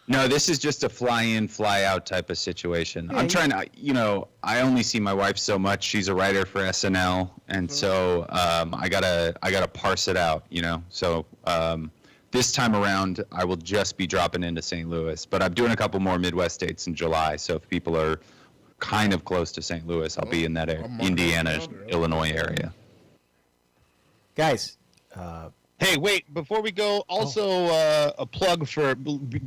No, this is just a fly-in, fly-out type of situation. I'm trying to, I only see my wife so much. She's a writer for SNL, and so I gotta parse it out, So this time around, I will just be dropping into St. Louis, but I'm doing a couple more Midwest states in July. So if people are kind of close to St. Louis, I'll be in that Indiana, Illinois area. Guys. Hey, wait, before we go, also a plug for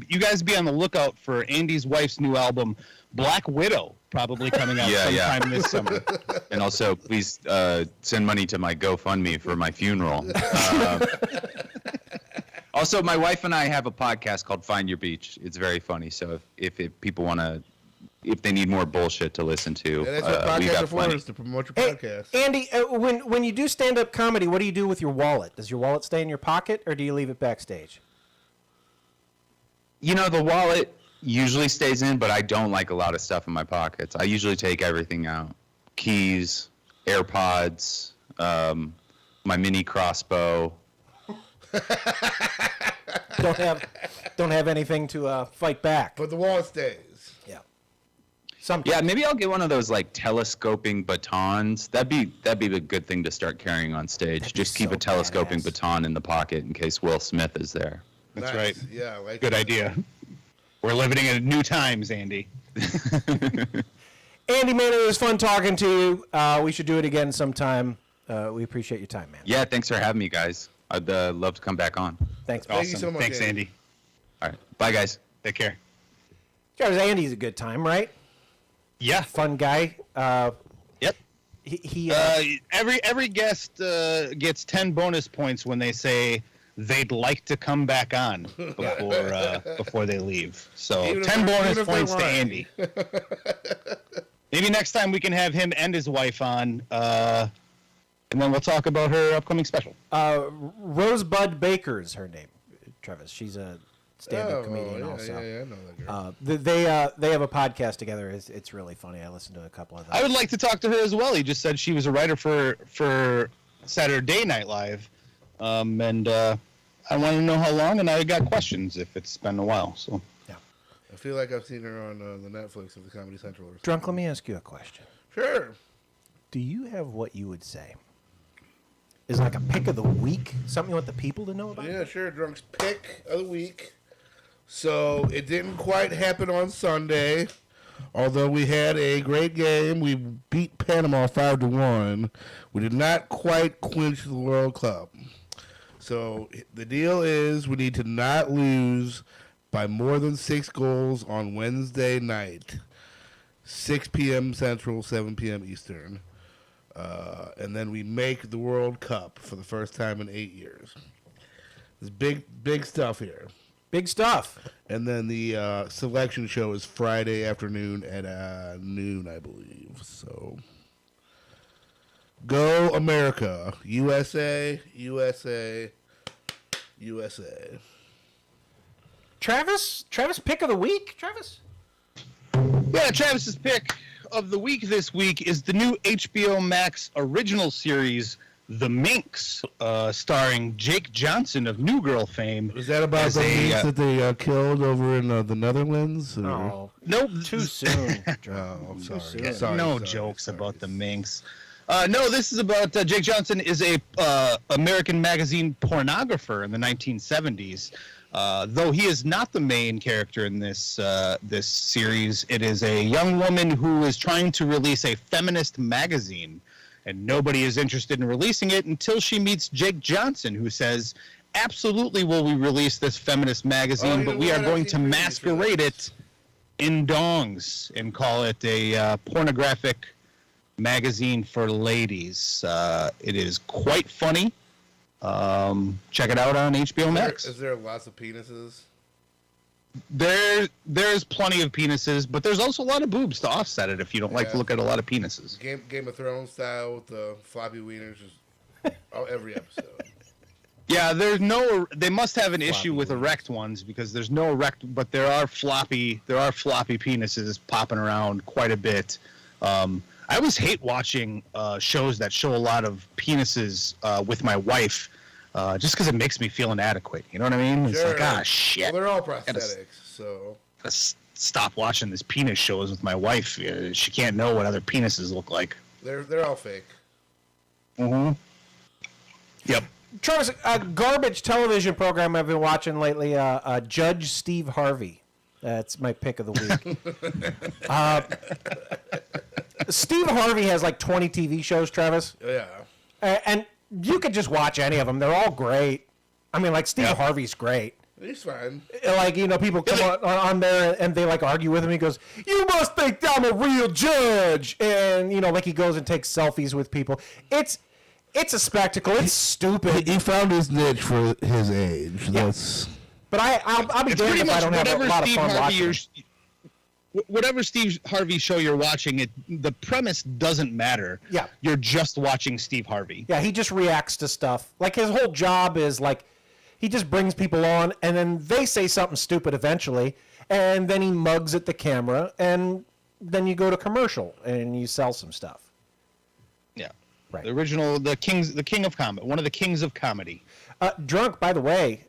you guys be on the lookout for Andy's wife's new album, Black Widow, probably coming out sometime this summer. And also, please send money to my GoFundMe for my funeral. Also, my wife and I have a podcast called Find Your Beach. It's very funny. So if people want to, if they need more bullshit to listen to, Yeah, that's what we podcasts got are for, plenty. is to promote your podcast. Andy, when you do stand-up comedy, what do you do with your wallet? Does your wallet stay in your pocket, or do you leave it backstage? The wallet usually stays in, but I don't like a lot of stuff in my pockets. I usually take everything out. Keys, AirPods, my mini crossbow. Don't have anything to fight back. But the wallet stays. Yeah. Yeah, maybe I'll get one of those like telescoping batons. That'd be a good thing to start carrying on stage. Just keep a telescoping baton in the pocket in case Will Smith is there. That's right. Yeah, like Good idea. We're living in new times, Andy. Andy, man, it was fun talking to you. We should do it again sometime. We appreciate your time, man. Yeah, thanks for having me, guys. I'd love to come back on. Thanks. Thank you so much. Thanks, Andy. All right. Bye, guys. Take care. Travis, Andy's a good time, right? Yeah. Fun guy. Yep. He every guest gets 10 bonus points when they say they'd like to come back on before they leave. So Even 10 bonus even if they points to want. Andy. Maybe next time we can have him and his wife on, and then we'll talk about her upcoming special. Rosebud Baker is her name, Travis. She's a stand-up comedian also. Yeah, I know that girl. They have a podcast together. It's really funny. I listened to a couple of them. I would like to talk to her as well. He just said she was a writer for Saturday Night Live, and I want to know how long, and I got questions if it's been a while. So yeah, I feel like I've seen her on the Netflix of the Comedy Central or something. Drunk, let me ask you a question. Sure. Do you have what you would say is like a pick of the week? Something you want the people to know about? Yeah, sure. Drunk's pick of the week. So it didn't quite happen on Sunday, although we had a great game. We beat Panama 5-1. We did not quite clinch the World Cup. So the deal is we need to not lose by more than 6 goals on Wednesday night, 6 p.m. Central, 7 p.m. Eastern. And then we make the World Cup for the first time in 8 years. There's big stuff here. Big stuff. And then the selection show is Friday afternoon at noon, I believe. So go America. USA, USA, USA. Travis, pick of the week, Travis? yeah, Travis's pick of the week this week is the new HBO Max original series, The Minx, starring Jake Johnson of New Girl fame. Is that about the minx that they killed over in the Netherlands? Or? Oh, nope. too soon. Oh, I'm sorry. Jokes about the Minx. No, this is about Jake Johnson is a American magazine pornographer in the 1970s. Though he is not the main character in this this series, it is a young woman who is trying to release a feminist magazine, and nobody is interested in releasing it until she meets Jake Johnson, who says, "Absolutely, will we release this feminist magazine, but we are going to masquerade it in dongs and call it a pornographic magazine for ladies." It is quite funny. Check it out on HBO Max. Is there lots of penises? There's plenty of penises, but there's also a lot of boobs to offset it if you don't like to look at a lot of penises. Game of Thrones style with the floppy wieners, just every episode. Yeah, they must have an issue with erect ones because there's no erect, but there are floppy penises popping around quite a bit. I always hate watching shows that show a lot of penises with my wife, just because it makes me feel inadequate. You know what I mean? It's like, ah, shit. Well, they're all prosthetics, so. Gotta stop watching this penis shows with my wife. She can't know what other penises look like. They're all fake. Mm-hmm. Yep. Travis, a garbage television program I've been watching lately, Judge Steve Harvey. That's my pick of the week. Steve Harvey has like 20 TV shows, Travis. Yeah. And you could just watch any of them. They're all great. I mean, like, Steve Harvey's great. He's fine. Like, you know, people come on there and they, like, argue with him. He goes, "You must think I'm a real judge." And, you know, like, he goes and takes selfies with people. It's a spectacle. It's stupid. He found his niche for his age. Yeah. But I'll be damned if I don't have a lot of fun watching it. Whatever Steve Harvey show you're watching, the premise doesn't matter. Yeah. You're just watching Steve Harvey. Yeah, he just reacts to stuff. Like, his whole job is, like, he just brings people on, and then they say something stupid eventually, and then he mugs at the camera, and then you go to commercial, and you sell some stuff. Yeah. Right. The original, the king of comedy, one of the kings of comedy. Drunk, by the way,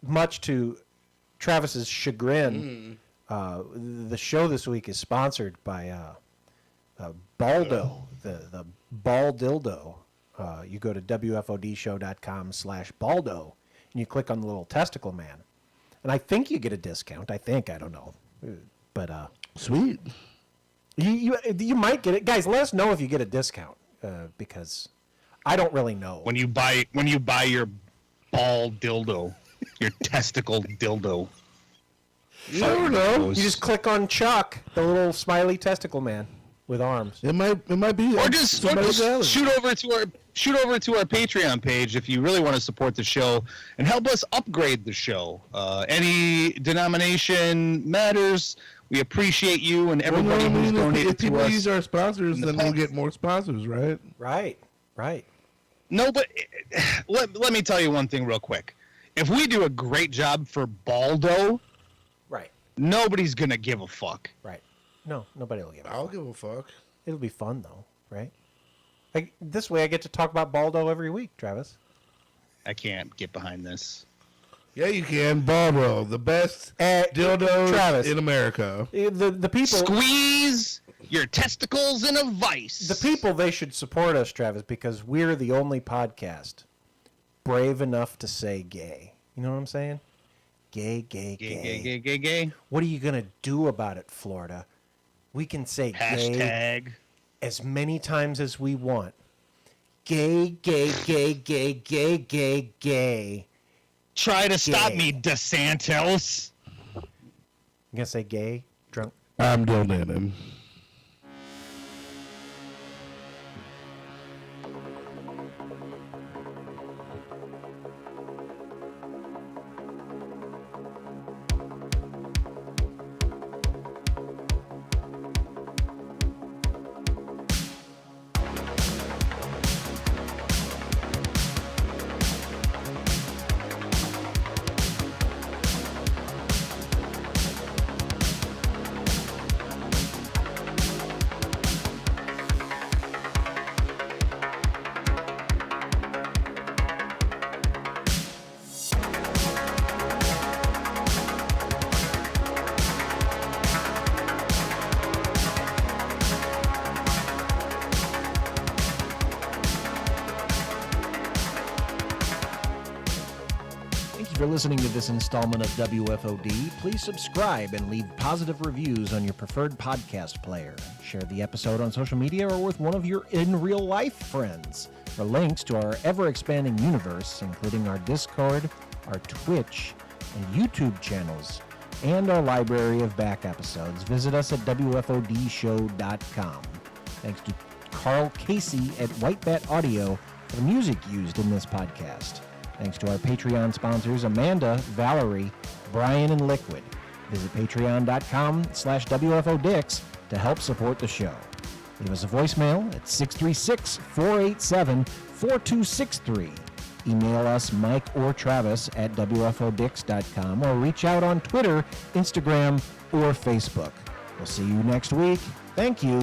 much to Travis's chagrin, the show this week is sponsored by Baldo, the ball dildo. You go to wfodshow.com/Baldo, and you click on the little testicle man. And I think you get a discount. I don't know. But sweet. You might get it. Guys, let us know if you get a discount, because I don't really know. When you buy your ball dildo, your testicle dildo. You never know. You just click on Chuck, the little smiley testicle man with arms. It might be. Or just shoot over to our Patreon page if you really want to support the show and help us upgrade the show. Any denomination matters. We appreciate you and everybody who's donated to us. If people use our sponsors, then we'll get more sponsors, right? Right. No, but let me tell you one thing real quick. If we do a great job for Baldo, right, nobody's gonna give a fuck. Right. No, nobody will give a fuck. I'll give a fuck. It'll be fun, though, right? Like, this way I get to talk about Baldo every week, Travis. I can't get behind this. Yeah, you can. Baldo, the best dildo Travis, in America. The people... Squeeze your testicles in a vice. The people, they should support us, Travis, because we're the only podcast brave enough to say gay. You know what I'm saying? Gay. Gay. What are you going to do about it, Florida? We can say #. Gay as many times as we want. Gay. Try to stop me, DeSantis. You gonna say gay, drunk? I'm donating. for listening to this installment of WFOD. Please subscribe and leave positive reviews on your preferred podcast player. Share the episode on social media or with one of your in-real-life friends. For links to our ever-expanding universe, including our Discord, our Twitch, and YouTube channels, and our library of back episodes, visit us at WFODshow.com. Thanks to Carl Casey at White Bat Audio for the music used in this podcast. Thanks to our Patreon sponsors, Amanda, Valerie, Brian, and Liquid. Visit patreon.com/WFODix to help support the show. Leave us a voicemail at 636-487-4263. Email us, Mike or Travis, at WFODix.com, or reach out on Twitter, Instagram, or Facebook. We'll see you next week. Thank you.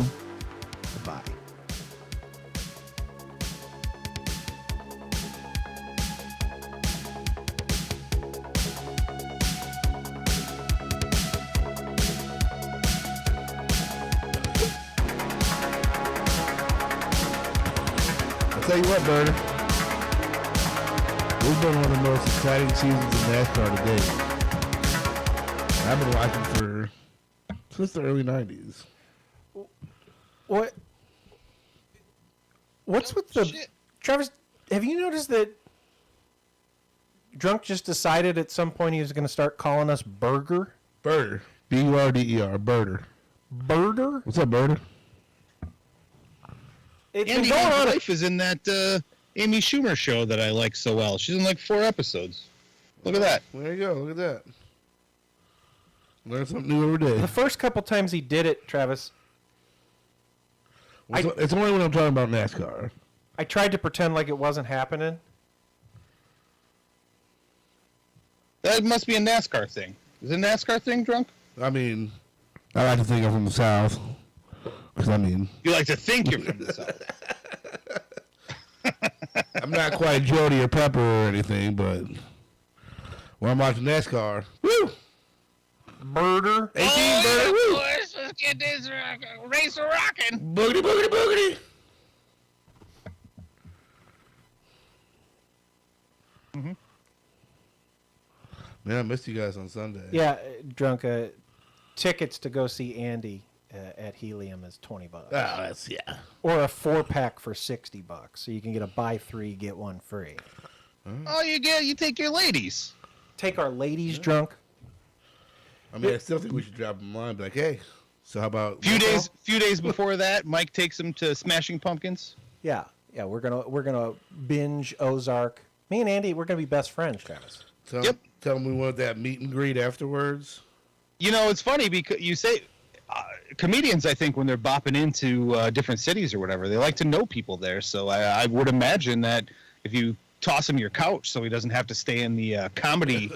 Goodbye. Tell you what, Bird. We've been one of the most exciting seasons of NASCAR to date. I've been watching since the early 90s. What's with the... Shit. Travis, have you noticed that Drunk just decided at some point he was going to start calling us Burger? Birder. B-U-R-D-E-R. Birder. Birder? What's up, Birder? Andy Haines' wife is in that Amy Schumer show that I like so well. She's in like 4 episodes. Look at that. There you go. Look at that. Learn something new every day. The first couple times he did it, Travis... It's only when I'm talking about NASCAR. I tried to pretend like it wasn't happening. That must be a NASCAR thing. Is it a NASCAR thing, Drunk? I mean, I like to think I'm from the South. Because, I mean... You like to think you're from the South. I'm not quite Jody or Pepper or anything, but when I'm watching NASCAR, woo! Murder. 18 bird, woo! Boys, let's get this race rocking. Boogity, boogity, boogity. Mm-hmm. Man, I missed you guys on Sunday. Yeah, Drunk. Tickets to go see Andy at Helium is $20. Oh, that's, yeah. Or a 4-pack for $60, so you can get a buy 3 get 1 free. Oh, you take your ladies. Take our ladies, Drunk. I mean, I still think we should drop them a line, but like, hey, so how about few days before that, Mike takes them to Smashing Pumpkins. Yeah, we're gonna binge Ozark. Me and Andy, we're gonna be best friends, Travis. Tell them we want that meet and greet afterwards. You know, it's funny because you say comedians, I think, when they're bopping into different cities or whatever, they like to know people there. So I would imagine that if you toss him your couch so he doesn't have to stay in the comedy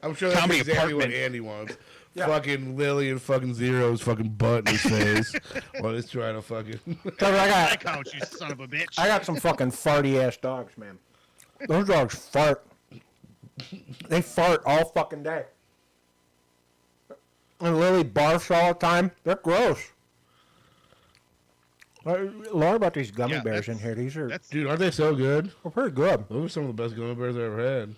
I'm sure that's comedy exactly apartment. what Andy wants. Yeah. Fucking Lily and fucking Zero's fucking butt in his face while he's trying to fucking... I got my couch, you son of a bitch. I got some fucking farty-ass dogs, man. Those dogs fart. They fart all fucking day. And Lily barfs all the time. They're gross. Laura about these gummy bears in here. These are... Dude, aren't they so good? They're pretty good. Those are some of the best gummy bears I've ever had.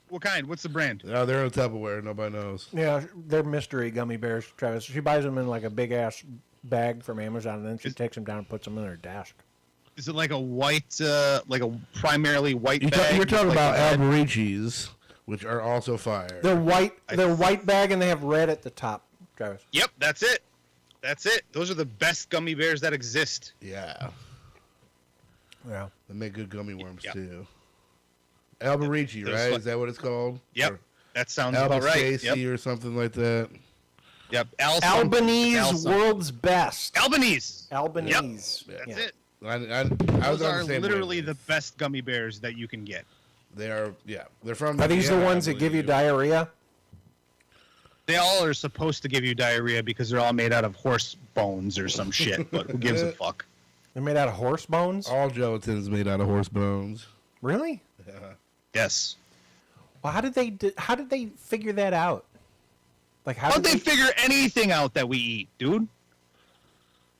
What kind? What's the brand? Oh, they're in Tupperware. Nobody knows. Yeah, they're mystery gummy bears, Travis. She buys them in like a big-ass bag from Amazon, and then she takes them down and puts them in her desk. Is it like a white, like a primarily white bag? You're talking like about Albericis, which are also fire. They're white. They're white bag, and they have red at the top, Travis. Yep, that's it. That's it. Those are the best gummy bears that exist. Yeah. Yeah. They make good gummy worms, too. Alberici, right? Is that what it's called? Yep. That sounds about right. Yep. Or something like that. Yep. Albanese world's best. Albanese. Albanese. Yep. That's it. Those are literally the best gummy bears that you can get. They are, yeah. They're from... Are these the ones that give you diarrhea? They all are supposed to give you diarrhea because they're all made out of horse bones or some shit, but who gives a fuck? They're made out of horse bones? All gelatin is made out of horse bones. Really? Yeah. Yes. Well, how did they figure that out? Like how'd they figure anything out that we eat, dude?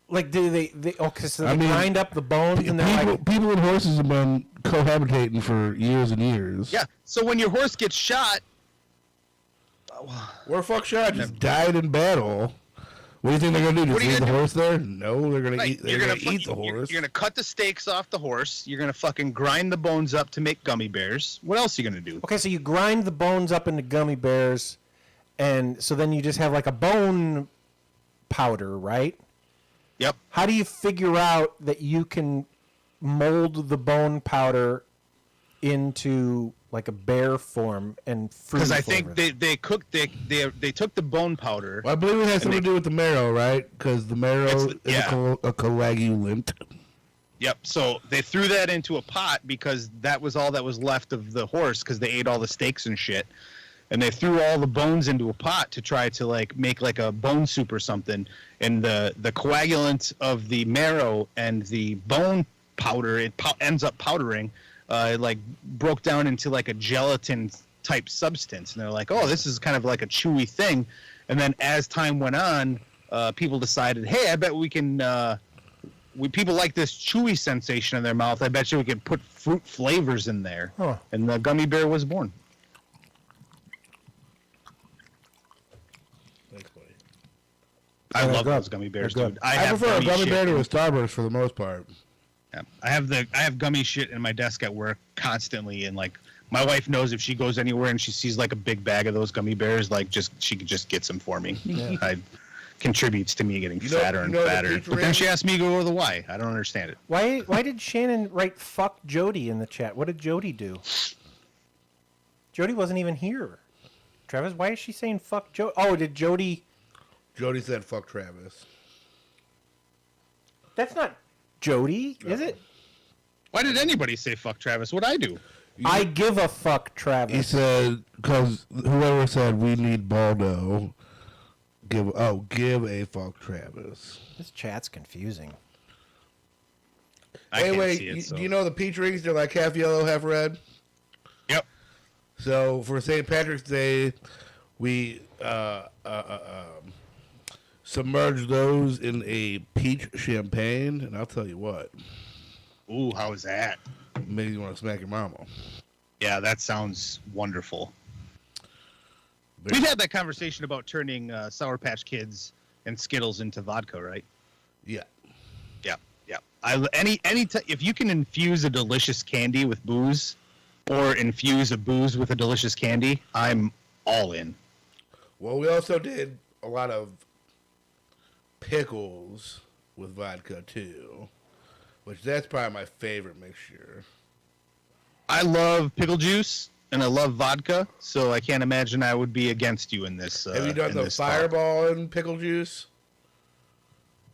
Like, do they grind up the bones and they're people with horses have been cohabitating for years and years. Yeah. So when your horse gets shot, Or fuck shot just died in battle. What do you think they're gonna do? Just leave the horse there? No, they're gonna eat. They're gonna eat the horse. You're gonna cut the steaks off the horse. You're gonna fucking grind the bones up to make gummy bears. What else are you gonna do? Okay, so you grind the bones up into gummy bears, and so then you just have like a bone powder, right? Yep. How do you figure out that you can mold the bone powder into like a bear form and fruit? Because I think they cooked they took the bone powder. Well, I believe it has something to do with the marrow, right? Because the marrow is a coagulant. Yep. So they threw that into a pot because that was all that was left of the horse because they ate all the steaks and shit. And they threw all the bones into a pot to try to like make like a bone soup or something. And the coagulant of the marrow and the bone powder ends up powdering. It like broke down into like a gelatin type substance, and they're like, "Oh, this is kind of like a chewy thing." And then as time went on, people decided, "Hey, I bet we can. People like this chewy sensation in their mouth. I bet you we could put fruit flavors in there." Huh. And the gummy bear was born. Thanks, buddy. I love those gummy bears, dude. I prefer a gummy bear to a Starburst for the most part. Yeah. I have gummy shit in my desk at work constantly, and like my wife knows if she goes anywhere and she sees like a big bag of those gummy bears, like she just gets them for me. Yeah. Contributes to me getting fatter and fatter. But then she asked me to go to the why. I don't understand it. Why did Shannon write "fuck Jody" in the chat? What did Jody do? Jody wasn't even here. Travis, why is she saying "fuck Jody"? Oh, did Jody? Jody said "fuck Travis." That's not Jody, is it? Why did anybody say fuck Travis? What'd I do? I give a fuck Travis. He said, because whoever said we need Baldo, give a fuck Travis. This chat's confusing. Anyway, do you know the peach rings? They're like half yellow, half red. Yep. So for St. Patrick's Day, we submerge those in a peach champagne, and I'll tell you what. Ooh, how is that? Makes you want to smack your mama. Yeah, that sounds wonderful. We've had that conversation about turning Sour Patch Kids and Skittles into vodka, right? Yeah. Yeah, yeah. If you can infuse a delicious candy with booze, or infuse a booze with a delicious candy, I'm all in. Well, we also did a lot of pickles with vodka too, which that's probably my favorite mixture. I love pickle juice and I love vodka, so I can't imagine I would be against you in this. Have you done the Fireball and pickle juice?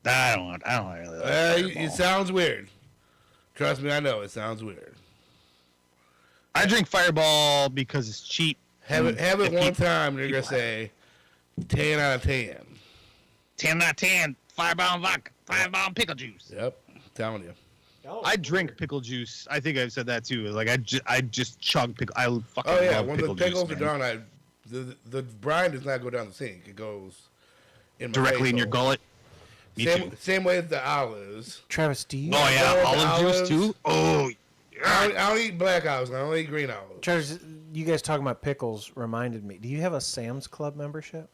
I don't really like it sounds weird. Trust me, I know it sounds weird. I drink Fireball because it's cheap. Have it one time and you're gonna say 10 out of 10. 10 out of 10. Fireball and vodka. Fireball and pickle juice. Yep, I'm telling you. I drink pickle juice. I think I've said that too. Like I just chug pickle. I fucking love when pickle the pickles juice, are done, the brine does not go down the sink. It goes in my directly in your gullet. Same way as the olives. Travis, do you? Oh yeah, olive juice too. Oh, I don't eat black olives. I only eat green olives. Travis, you guys talking about pickles reminded me. Do you have a Sam's Club membership?